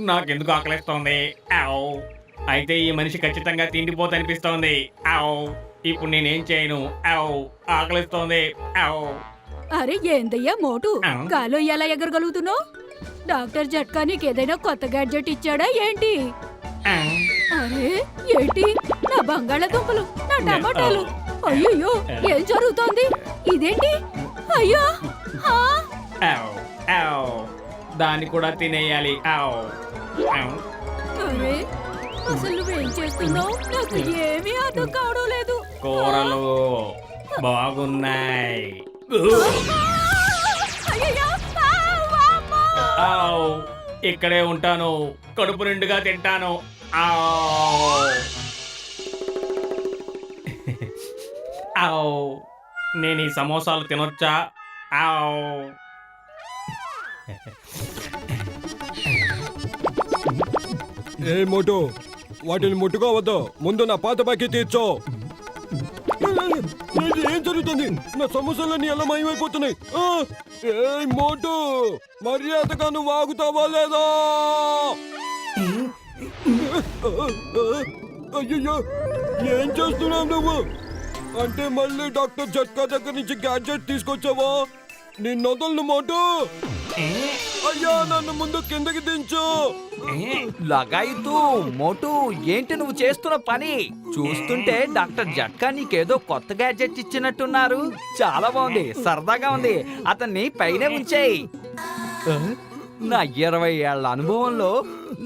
నాకెందుకు ఆకలిస్తోంది? అయితే ఈ మనిషి ఖచ్చితంగా తిండిపోతనిపిస్తోంది. ఇప్పుడు నేనేం చేయను? ఆకలిస్తోంది. అరే ఏందయ్యా మోటు, గాలో ఎలా ఎగరగలుగుతున్నావు? డాక్టర్ జట్కా నీకు ఏదైనా కొత్త గ్యాడ్జెట్ ఇచ్చాడా ఏంటి? అరే ఏంటి, నా బంగాళాదుంపలు, నా టమాటాలు, అయ్యో ఏం జరుగుతోంది? ఇదేంటి? అయ్యో దాన్ని కూడా తినేయాలి. అరే అసలు నువ్వేం చేస్తున్నావు? నాకు ఏమీ అర్థం కావడం లేదు. కూరలు బాగున్నాయి. ఇక్కడే ఉంటాను, కడుపు నిండుగా తింటాను. నేను ఈ సమోసాలు తినొచ్చా? ఏ మోటు, వాటిని ముట్టుకోవద్దు. ముందు నా పాత బాకీ తీర్చో. ఏం జరుగుతుంది? నా సమస్యలన్నీ ఎలా మాయమైపోతున్నాయి? ఏ మోటు, మర్యాదగా నువ్వు ఆగుతావా లేదా? అయ్యో ఏం చేస్తున్నావు నువ్వు? అంటే మళ్ళీ డాక్టర్ జట్కా దగ్గర నుంచి గ్యాడ్జెట్ తీసుకొచ్చావా? నిన్ను వదలను మోటు. అయ్యా నన్ను ముందు కిందకి దించు. లగాయితూ మోటు, ఏంటి నువ్వు చేస్తున్న పని? చూస్తుంటే డాక్టర్ జట్కా నీకేదో కొత్త గ్యాడ్జెట్ ఇచ్చినట్టున్నారు. చాలా బాగుంది, సరదాగా ఉంది. అతన్ని పైనే ఉంచేయి. నా 20 ఏళ్ల అనుభవంలో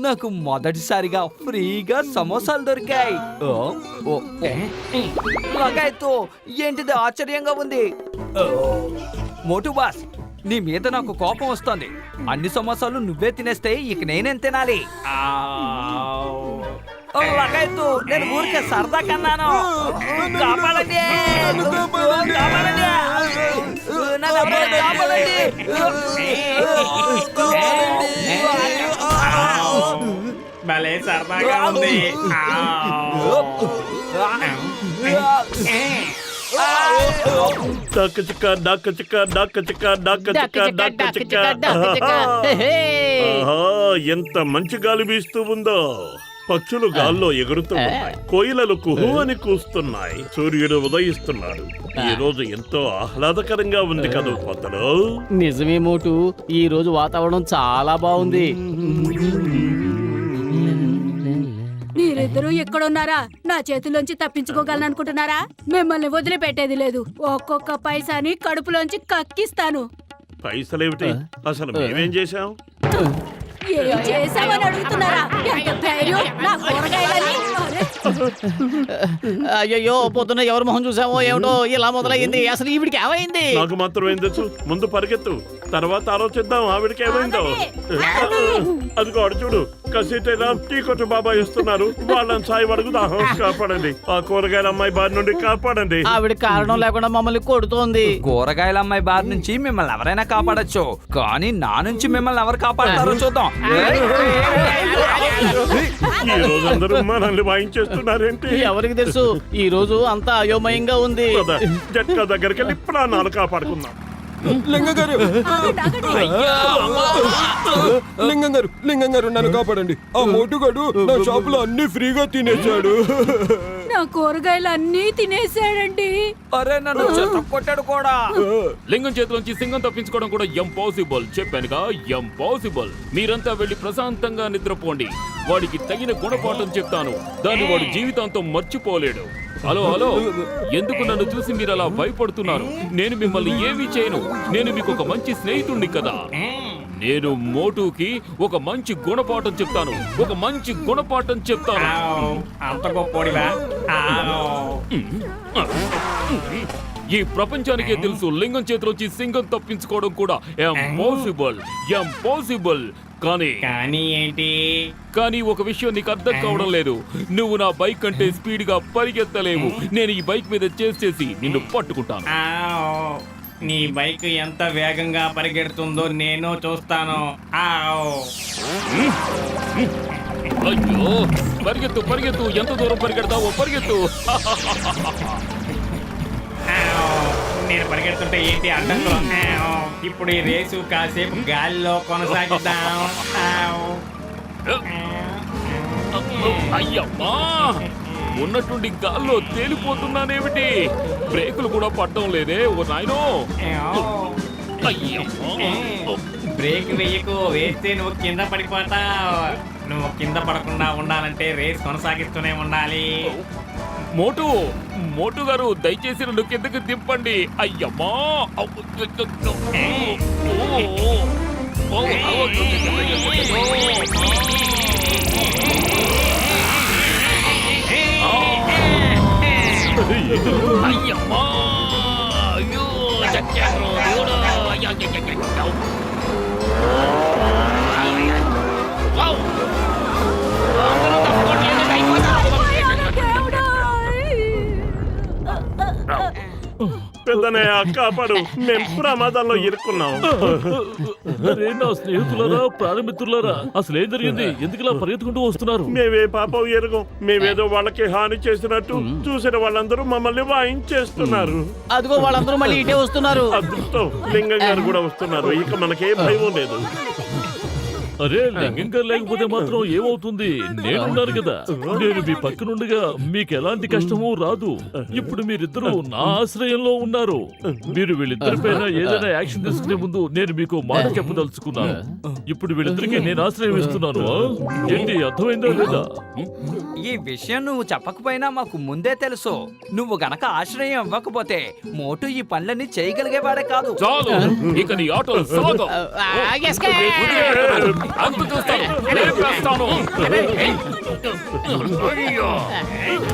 నాకు మొదటిసారిగా ఫ్రీగా సమోసాలు దొరికాయి. లగాయితూ ఏంటిది ఆశ్చర్యంగా ఉంది? మోటు బాస్, నీ మీద నాకు కోపం వస్తుంది. అన్ని సమోసాలు నువ్వే తినేస్తే ఇక నేనేం తినాలి? లగాయితూ నేను ఊరికే సరదా కన్నాను. కాపాడండి, కాపాడండి, కాపాడండి. భలే సరదాగా ఉంది. ఎంత మంచి గాలి వీస్తూ ఉందో. పక్షులు గాల్లో ఎగురుతూ ఉన్నాయి, కోయిలలు కుహు అని కూస్తున్నాయి, సూర్యుడు ఉదయిస్తున్నాడు. ఈ రోజు ఎంతో ఆహ్లాదకరంగా ఉంది కదా కొత్తలో. నిజమే మోటు, ఈ రోజు వాతావరణం చాలా బాగుంది. మీరిద్దరూ ఎక్కడున్నారా? నా చేతిలోంచి తప్పించుకోగలను అనుకుంటున్నారా? మిమ్మల్ని వదిలిపెట్టేది లేదు. ఒక్కొక్క పైసాని కడుపులోంచి కక్కిస్తాను. పైసలేమిటి? అసలు మేమేం చేశాం? ఏం చేశామని అడుగుతున్నారా? ఎంత ధైర్యం నా కూరగాయలని! అయ్యో పొద్దున్న ఎవరు మొహం చూసామో ఏమిటో ఇలా మొదలయ్యింది. అసలు ఈవిడికి ఏమైంది? నాకు మాత్రం ఏం తెలుసు? ముందు పరిగెత్తు, తర్వాత ఆలోచిద్దాం ఆవిడికి ఏమైందో. అదిగో అడు చూడు, కసిటేనా టీ కొట్టు బాబాయ్ ఇస్తున్నారు. వాళ్ళని సాయి అడుగుదా. కాపాడండి, ఆ కూరగాయల అమ్మాయి బారి నుండి కాపాడండి. ఆవిడ కారణం లేకుండా మమ్మల్ని కొడుతోంది. కూరగాయల అమ్మాయి బారి నుంచి మిమ్మల్ని ఎవరైనా కాపాడచ్చు, కానీ నా నుంచి మిమ్మల్ని ఎవరు కాపాడతారో చూద్దాం. ఈ రోజు అందరూ మనల్ని వాయించేస్తున్నారేంటి? ఎవరికి తెలుసు, ఈ రోజు అంతా అయోమయంగా ఉంది. జట్కా దగ్గరికి వెళ్ళి ప్రాణాలు కాపాడుకుందాం. లింగం గారు, లింగం గారు నన్ను కాపాడండి. ఆ మోటుగాడు నా షాపులో అన్ని ఫ్రీగా తినేశాడు. నా కూరగాయలు అన్నీ తినేశాడండి. అరే నన్ను కొట్టాడు కూడా. లింగం చేతిలోంచి సింగం తప్పించుకోవడం కూడా ఇంపాసిబుల్. చెప్పానుగా, ఇంపాసిబుల్. మీరంతా వెళ్లి ప్రశాంతంగా నిద్రపోండి. వాడికి తగిన గుణపాఠం చెప్తాను, దాన్ని వాడు జీవితాంతం మర్చిపోలేడు. హలో హలో, ఎందుకు నన్ను చూసి మీరు అలా భయపడుతున్నారు? నేను మిమ్మల్ని ఏమీ చేయను. నేను మీకు ఒక మంచి స్నేహితుడిని కదా. నేను మోటుకి ఒక మంచి గుణపాఠం చెప్తాను, ఒక మంచి గుణపాఠం చెప్తాను. అంత గొప్పోడివా? ఈ ప్రపంచానికే తెలుసు, లింగం చేతిలోంచి సింగం తప్పించుకోవడం కూడా ఇంపాసిబుల్, ఇంపాసిబుల్. కానీ ఏంటి? కానీ ఒక విషయం నీకు అర్థం కావడం లేదు. నువ్వు నా బైక్ కంటే స్పీడ్ గా పరిగెత్తలేవు. నేను ఈ బైక్ మీద చేసి నిన్ను పట్టుకుంటాను. నీ బైక్ ఎంత వేగంగా పరిగెడుతుందో నేను చూస్తాను. ఆవ్. అయ్యో పరిగెత్తు పరిగెత్తు, ఎంత దూరం పరిగెడతావో పరిగెత్తు. ఆవ్. నేను పరిగెడుతుంటే ఏంటి అడ్డంకులు? ఆవ్. ఇప్పుడు ఈ రేసు కాసేపు గాలిలో కొనసాగిద్దాం. ఆవ్. అయ్యమ్మా, ఉన్నట్టుండి గాల్లో తేలిపోతున్నానేమిటి? బ్రేకులు కూడా పడడం లేదే ఓ నాయనో. ఆవ్. అయ్యమ్మా. బ్రేక్ వేయకు, వేస్తే నువ్వు కింద పడిపోతావు. నువ్వు కింద పడకుండా ఉండాలంటే రేస్ కొనసాగిస్తూనే ఉండాలి. మోటు మోటు గారు దయచేసి నన్ను కిందకి దింపండి. అయ్యమ్మా. అయ్యమ్మా. అయ్యో చచ్చాను దేవుడా. అయ్యో. అందరూ తప్పుకోండి, అయిపోతారు. దేవుడా! పెద్దనయ్య కాపాడు, మేం ప్రమాదంలో ఇరుక్కున్నాం. అరే నా స్నేహితులారా, ప్రాణమిత్రులారా, అసలు ఏం జరిగింది? ఎందుకులా పరిగెత్తుకుంటూ వస్తున్నారు? మేమే పాపం ఎరుగం. మేమేదో వాళ్ళకి హాని చేసినట్టు చూసిన వాళ్ళందరూ మమ్మల్ని వాయించేస్తున్నారు. అదిగో వాళ్ళందరూ మళ్ళీ ఇటే వస్తున్నారు. అదృష్టం, లింగం గారు కూడా వస్తున్నారు. ఇక మనకే భయం లేదు. అరే లింగంగా లేకపోతే మాత్రం ఏమవుతుంది? నేనున్నాను కదా. నేను మీ పక్కనుండగా మీకు ఎలాంటి కష్టమూ రాదు. ఇప్పుడు మీరిద్దరూ నా ఆశ్రయంలో ఉన్నారు. మీరు వీళ్ళిద్దరిపైన ఏదైనా యాక్షన్ తీసుకునే ముందు నేను మీకు మాట చెప్పదలుచుకున్నాను. ఇప్పుడు వీళ్ళిద్దరికి నేను ఆశ్రయం ఇస్తున్నాను. ఏంటి అర్థమైందా లేదా? ఈ విషయం నువ్వు చెప్పకపోయినా మాకు ముందే తెలుసు. నువ్వు గనక ఆశ్రయం ఇవ్వకపోతే మోటు ఈ పనులన్నీ చేయగలిగేవాడే కాదు. చాలు, ఇక నీ ఆటో సాగు. అంత చూస్తాను, లేపేస్తాను. అయ్యో,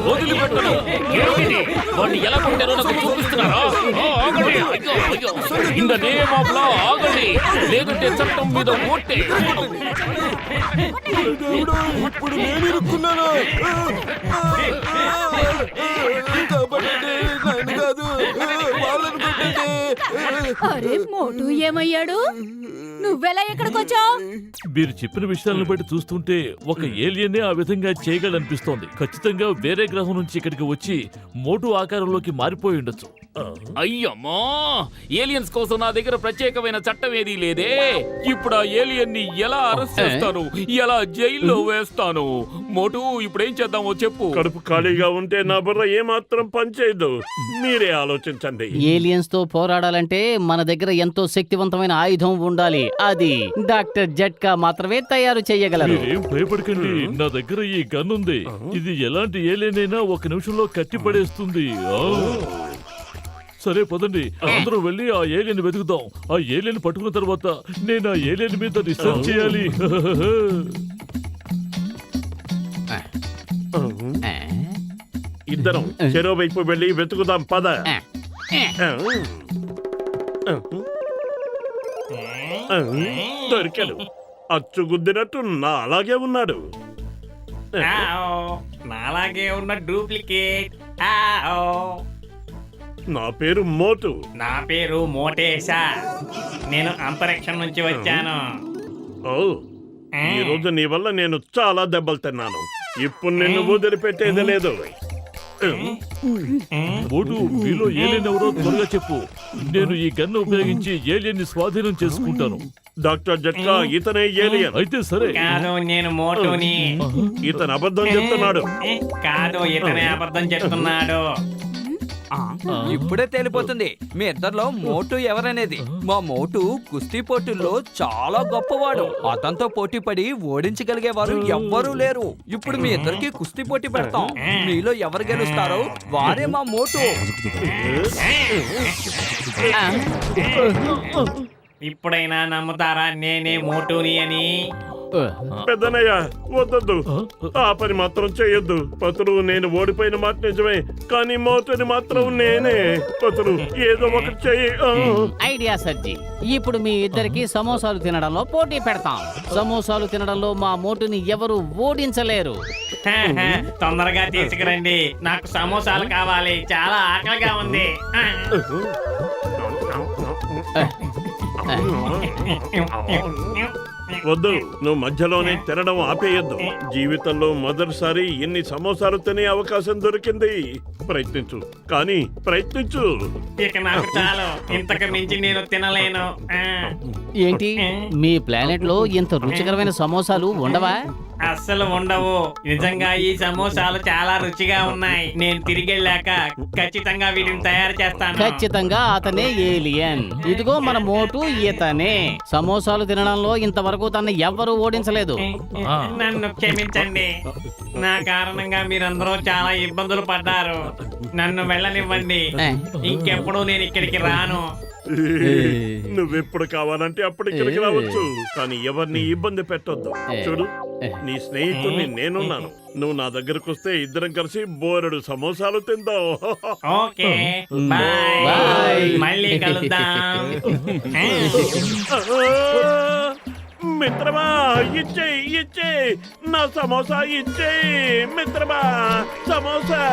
వదిలిపెట్టను. ఏమిటిది? వాడిని ఎలా కొట్టారో నాకు చూపిస్తున్నారా? ఆగండి. అయ్యో, అయ్యో. In the name of law, ఆగండి, లేదంటే చట్టం మీద ఓటే. దేవుడా, ఇప్పుడు నేను ఇరుక్కున్నాను. కాపాడండి, నన్ను కాదు, వాళ్ళని కొట్టండి. అరే మోటు ఏమయ్యాడు? నువ్వెలా ఎక్కడికొచ్చావు? మీరు చెప్పిన విషయాలను బట్టి చూస్తుంటే ఒక ఏలియనే ఆ విధంగా చేయగలనిపిస్తోంది. ఖచ్చితంగా వేరే గ్రహం నుంచి ఇక్కడికి వచ్చి మోటు ఆకారంలోకి మారిపోయి ఉండొచ్చు. అయ్యమ్మా, ఏలియన్స్ కోసం నా దగ్గర ప్రత్యేకమైన చట్టం ఏదీ లేదే. ఇప్పుడు ఆ ఏలియన్ ని ఎలా అరెస్ట్ చేస్తాను, ఎలా జైల్లో వేస్తాను? మోటు, ఇప్పుడు ఏం చేద్దామో చెప్పు. కడుపు ఖాళీగా ఉంటే నా బుర్ర ఏమాత్రం పనిచేయదు. మీరే ఆలోచించండి. ఏలియన్స్ తో పోరాడాలంటే మన దగ్గర ఎంతో శక్తివంతమైన ఆయుధం ఉండాలి. అది డాక్టర్ జట్కా మాత్రమే తయారు చేయగలరు. మీరేం భయపడకండి, నా దగ్గర ఈ గన్ ఉంది. ఇది ఎలాంటి ఏలియన్ అయినా ఒక నిమిషంలో కట్టి పడేస్తుంది. సరే పదండి, అందరూ వెళ్ళి ఆ ఏలియన్ వెతుకుదాం. ఆ ఏలియన్ పట్టుకున్న తర్వాత నేను ఆ ఏలియన్ మీద రీసెర్చ్ చేయాలి. ఇద్దరం చెరో వైపు వెళ్ళి వెతుకుదాం, పద. దొరికాడు. అచ్చుగుద్దినట్టు నా అలాగే ఉన్నాడు. ఆవ్. నాలాగే ఉన్న డూప్లికేట్. ఆవ్. నా పేరు మోటు. నా పేరు మోటేశా. నేను అంతరిక్షం నుంచి వచ్చాను. ఓ, ఈ రోజు నీ వల్ల నేను చాలా దెబ్బలు తిన్నాను. ఇప్పుడు నిన్ను వదిలిపెట్టేది లేదు. మోటు, మీలో ఏలియన్ ఎవరో త్వరగా చెప్పు. నేను ఈ గన్ను ఉపయోగించి ఏలియన్ ని స్వాధీనం చేసుకుంటాను. డాక్టర్ జట్కా, ఇతనే ఏలియన్. అయితే సరే. కాదు, నేను మోటుని. ఇతను అబద్ధం చెప్తున్నాడు. కాదు, ఇతనే అబద్ధం చెప్తున్నాడు. ఇప్పుడే తేలిపోతుంది మీ ఇద్దరిలో మోటు ఎవరనేది. మా మోటు కుస్తీ పోటీల్లో చాలా గొప్పవాడు. అతనితో పోటీ పడి ఓడించగలిగేవారు ఎవ్వరూ లేరు. ఇప్పుడు మీ ఇద్దరికి కుస్తీ పోటీ పెడతాం. మీలో ఎవరు గెలుస్తారో వారే మా మోటు. ఇప్పుడైనా నమ్ముతారా నేనే మోటుని అని? పెద్దనయ్య, వద్దొద్దు, ఆ పని మాత్రం చేయొద్దు. పతులు, నేను ఓడిపోయిన మాట నిజమే, కానీ మోటుని మాత్రం నేనే. పతులు, ఏదో ఒకటి చెయ్యి. ఐడియా సర్జీ. ఇప్పుడు మీ ఇద్దరికి సమోసాలు తినడంలో పోటీ పెడతాం. సమోసాలు తినడంలో మా మోటుని ఎవరు ఓడించలేరు. తొందరగా తీసుకురండి, నాకు సమోసాలు కావాలి, చాలా ఆకలిగా ఉంది. వద్దు, నువ్వు మధ్యలోనే తినడం ఆపేయద్దు. జీవితంలో మొదటిసారి ఎన్ని సమోసాలు తినే అవకాశం దొరికింది. ప్రయత్నించు, కానీ ప్రయత్నించు. ఇక నాకు చాలు, ఇంతకు మించి నేను తినలేను. ఏంటి మీ ప్లానెట్ లో ఇంత రుచికరమైన సమోసాలు ఉండవా? అస్సలు ఉండవు. నిజంగా ఈ సమోసాలు చాలా రుచిగా ఉన్నాయి. నేను తిరిగి వెళ్ళాక ఖచ్చితంగా వీటిని తయారు చేస్తాను. ఖచ్చితంగా అతనే ఏలియన్. ఇదిగో మన మోటు ఇతనే. సమోసాలు తినడంలో ఇంతవరకు తను ఎవ్వరూ ఓడించలేదు. నన్ను క్షమించండి. నా కారణంగా మీరందరూ చాలా ఇబ్బందులు పడ్డారు. నన్ను వెళ్ళనివ్వండి. ఇంకెప్పుడు నేను ఇక్కడికి రాను. నువ్వెప్పుడు కావాలంటే అప్పుడు ఇక్కడికి రావచ్చు, కానీ ఎవరిని ఇబ్బంది పెట్టొద్దు. చూడు, నీ స్నేహితుడిని నేనున్నాను. నువ్వు నా దగ్గరకు వస్తే ఇద్దరం కలిసి బోరెడు సమోసాలు తిందాం. Okay, bye. మళ్ళీ కలుద్దాం. మిత్రమా, ఇచ్చే నా సమోసా ఇచ్చే మిత్రమా, సమోసా.